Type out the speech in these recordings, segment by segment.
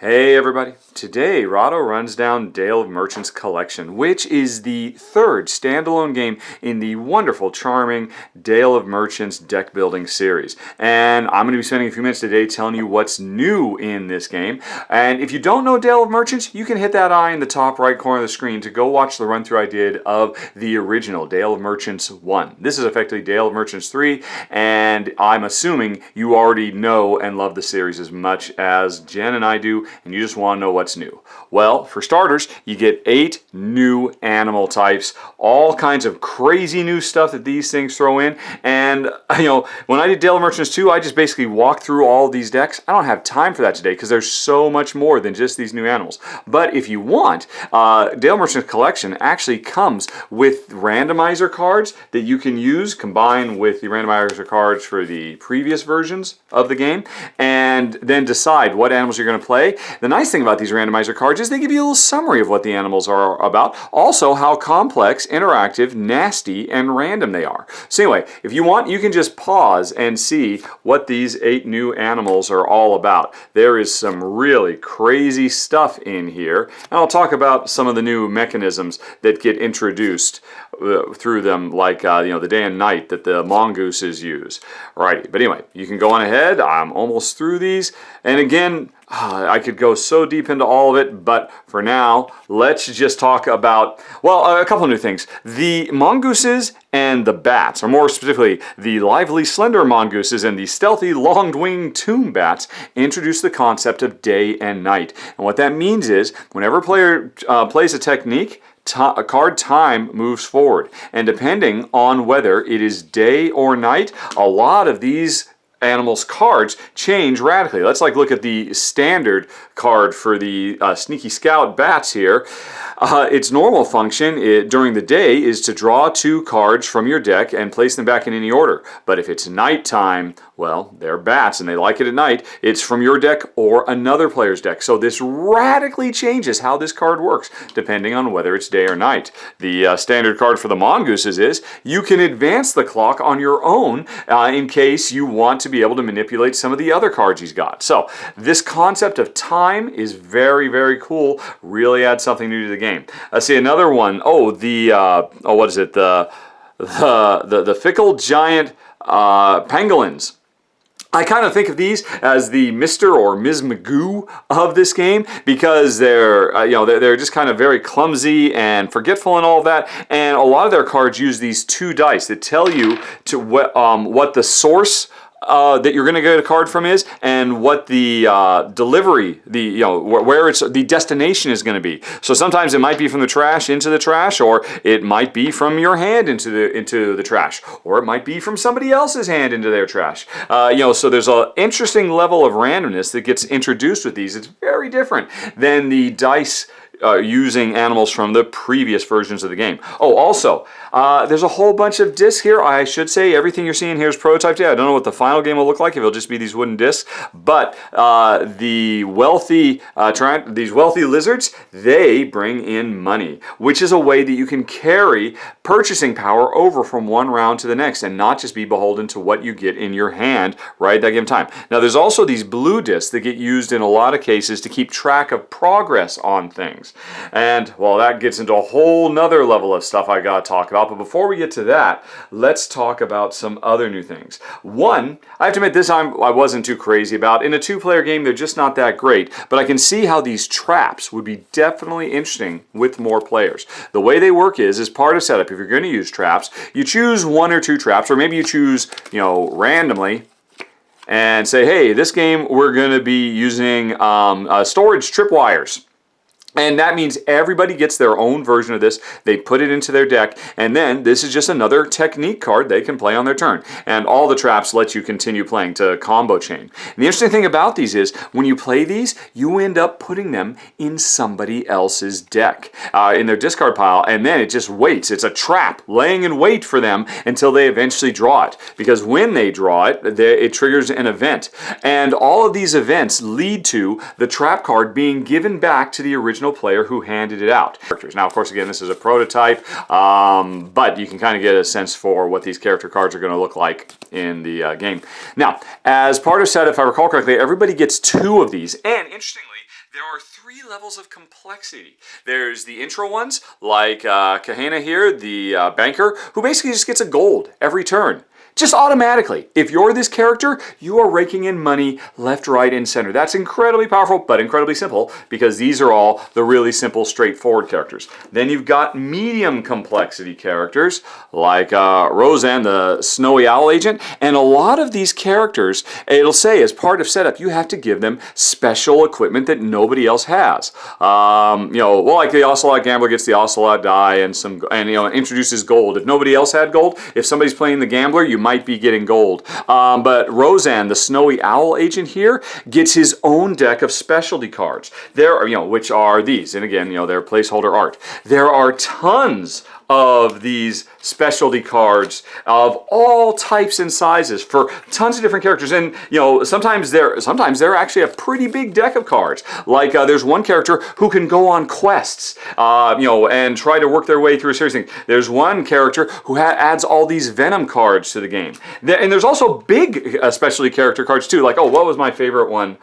Hey everybody, today Rahdo runs down Dale of Merchants Collection, which is the third standalone game in the wonderful, charming Dale of Merchants deck building series. And I'm going to be spending a few minutes today telling you what's new in this game. And if you don't know Dale of Merchants, you can hit that eye in the top right corner of the screen to go watch the run through I did of the original Dale of Merchants 1. This is effectively Dale of Merchants 3, and I'm assuming you already know and love the series as much as Jen and I do, and you just want to know what's new. Well, for starters, you get 8 new animal types, all kinds of crazy new stuff that these things throw in. And when I did Dale of Merchants 2, I just basically walked through all of these decks. I don't have time for that today because there's so much more than just these new animals. But if you want, Dale of Merchants Collection actually comes with randomizer cards that you can use combined with the randomizer cards for the previous versions of the game, and then decide what animals you're going to play. The nice thing about these randomizer cards is they give you a little summary of what the animals are about, also how complex, interactive, nasty, and random they are. So anyway, if you want, you can just pause and see what these 8 new animals are all about. There is some really crazy stuff in here, and I'll talk about some of the new mechanisms that get introduced through them, like the day and night that the Mongooses use. Alrighty, but anyway, you can go on ahead. I'm almost through these, and again, I could go so deep into all of it, but for now, let's just talk about, well, a couple of new things. The Mongooses and the bats, or more specifically, the lively, slender Mongooses and the stealthy, long-winged tomb bats, introduce the concept of day and night. And what that means is, whenever a player plays a technique, a card time moves forward. And depending on whether it is day or night, a lot of these animals' cards change radically. Let's look at the standard card for the Sneaky Scout bats here. Its normal function during the day is to draw 2 cards from your deck and place them back in any order. But if it's nighttime, well, they're bats and they like it at night. It's from your deck or another player's deck. So this radically changes how this card works depending on whether it's day or night. The standard card for the Mongooses is you can advance the clock on your own in case you want to be able to manipulate some of the other cards he's got. So this concept of time is very, very cool. Really adds something new to the game. Let's see another one. Oh, what is it? The Fickle giant pangolins. I kind of think of these as the Mr. or Ms. Magoo of this game because they're they're just kind of very clumsy and forgetful and all of that. And a lot of their cards use these 2 dice that tell you to what the source that you're going to get a card from is, and what the delivery, where the destination is going to be. So sometimes it might be from the trash into the trash, or it might be from your hand into the trash, or it might be from somebody else's hand into their trash. So there's an interesting level of randomness that gets introduced with these. It's very different than the dice using animals from the previous versions of the game. Oh, also, there's a whole bunch of discs here. I should say everything you're seeing here is prototyped. Yeah, I don't know what the final game will look like, if it'll just be these wooden discs. But these wealthy lizards, they bring in money, which is a way that you can carry purchasing power over from one round to the next and not just be beholden to what you get in your hand right at that given time. Now, there's also these blue discs that get used in a lot of cases to keep track of progress on things. And, well, that gets into a whole nother level of stuff I gotta talk about. But before we get to that, let's talk about some other new things. One, I have to admit this I wasn't too crazy about. In a 2-player game, they're just not that great. But I can see how these traps would be definitely interesting with more players. The way they work is, as part of setup, if you're going to use traps, you choose 1 or 2 traps, or maybe you choose, randomly, and say, hey, this game we're going to be using storage tripwires. And that means everybody gets their own version of this. They put it into their deck, and then this is just another technique card they can play on their turn. And all the traps let you continue playing to combo chain. And the interesting thing about these is, when you play these, you end up putting them in somebody else's deck, in their discard pile, and then it just waits. It's a trap laying in wait for them until they eventually draw it. Because when they draw it, it triggers an event. And all of these events lead to the trap card being given back to the original player who handed it out. Now, of course, again, this is a prototype, but you can kind of get a sense for what these character cards are going to look like in the game. Now, as part of set, if I recall correctly, everybody gets 2 of these, and interestingly, There are 3 levels of complexity. There's the intro ones, like Kahana here, the banker, who basically just gets a gold every turn. Just automatically. If you're this character, you are raking in money left, right, and center. That's incredibly powerful, but incredibly simple, because these are all the really simple, straightforward characters. Then you've got medium complexity characters, like Roseanne, the Snowy Owl agent, and a lot of these characters, it'll say as part of setup, you have to give them special equipment that nobody else has. Well, like the Ocelot Gambler gets the Ocelot die and introduces gold. If nobody else had gold, if somebody's playing the Gambler, you might be getting gold. But Roseanne, the Snowy Owl agent here, gets his own deck of specialty cards. There are, which are these, and again, they're placeholder art. There are tons of these specialty cards of all types and sizes for tons of different characters, and sometimes they're actually a pretty big deck of cards. Like there's one character who can go on quests, and try to work their way through a series of things. There's one character who adds all these Venom cards to the game, and there's also big specialty character cards too. Like what was my favorite one?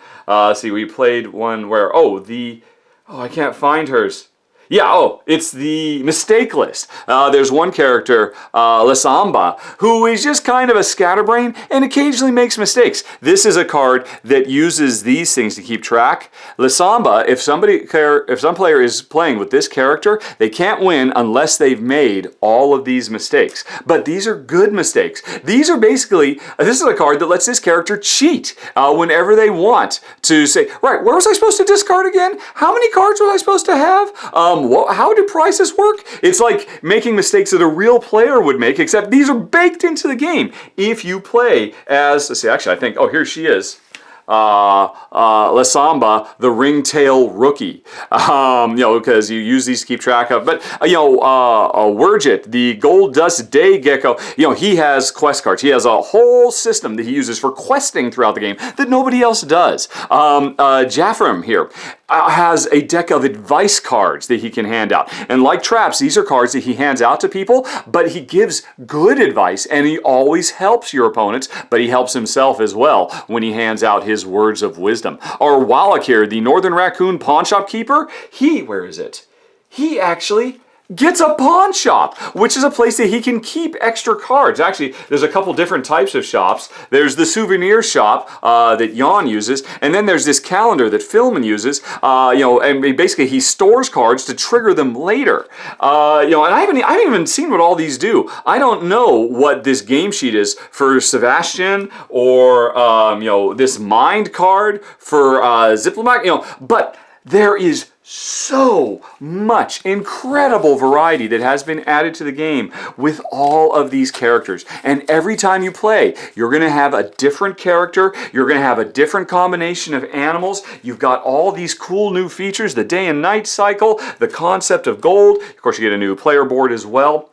See, we played one where I can't find hers. Yeah, it's the mistake list. There's one character, Lesamba, who is just kind of a scatterbrain and occasionally makes mistakes. This is a card that uses these things to keep track. Lesamba, if some player is playing with this character, they can't win unless they've made all of these mistakes. But these are good mistakes. These are basically, this is a card that lets this character cheat whenever they want to say, right, where was I supposed to discard again? How many cards was I supposed to have? How do prices work? It's like making mistakes that a real player would make, except these are baked into the game. If you play as, let's see, actually I think, here she is. Lesamba, the ringtail rookie, because you use these to keep track of. But Wurgit, the gold dust day gecko, he has quest cards. He has a whole system that he uses for questing throughout the game that nobody else does. Jaffram here has a deck of advice cards that he can hand out. And like traps, these are cards that he hands out to people, but he gives good advice, and he always helps your opponents, but he helps himself as well when he hands out his words of wisdom. Or Wallach here, the Northern Raccoon pawn shop keeper, where is it? He actually gets a pawn shop, which is a place that he can keep extra cards. Actually, there's a couple different types of shops. There's the souvenir shop that Jan uses, and then there's this calendar that Philman uses. And basically he stores cards to trigger them later. And I haven't even seen what all these do. I don't know what this game sheet is for Sebastian or this mind card for Ziplomac. But there is so much incredible variety that has been added to the game with all of these characters. And every time you play, you're going to have a different character. You're going to have a different combination of animals. You've got all these cool new features, the day and night cycle, the concept of gold. Of course, you get a new player board as well.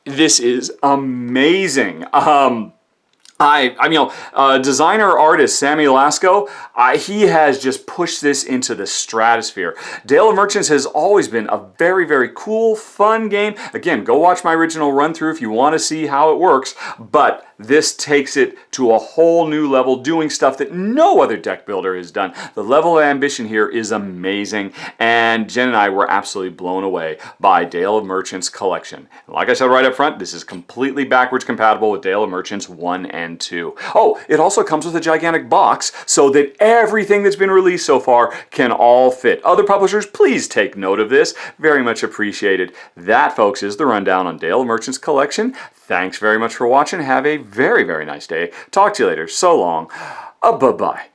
This is amazing. Designer artist Sammy Lasco, he has just pushed this into the stratosphere. Dale of Merchants has always been a very, very cool, fun game. Again, go watch my original run through if you want to see how it works, but this takes it to a whole new level, doing stuff that no other deck builder has done. The level of ambition here is amazing, and Jen and I were absolutely blown away by Dale of Merchants collection. And like I said right up front, this is completely backwards compatible with Dale of Merchants 1 and 2. Oh, it also comes with a gigantic box so that everything that's been released so far can all fit. Other publishers, please take note of this. Very much appreciated. That, folks, is the rundown on Dale of Merchants collection. Thanks very much for watching. Have a very, very nice day. Talk to you later. So long. Bye-bye.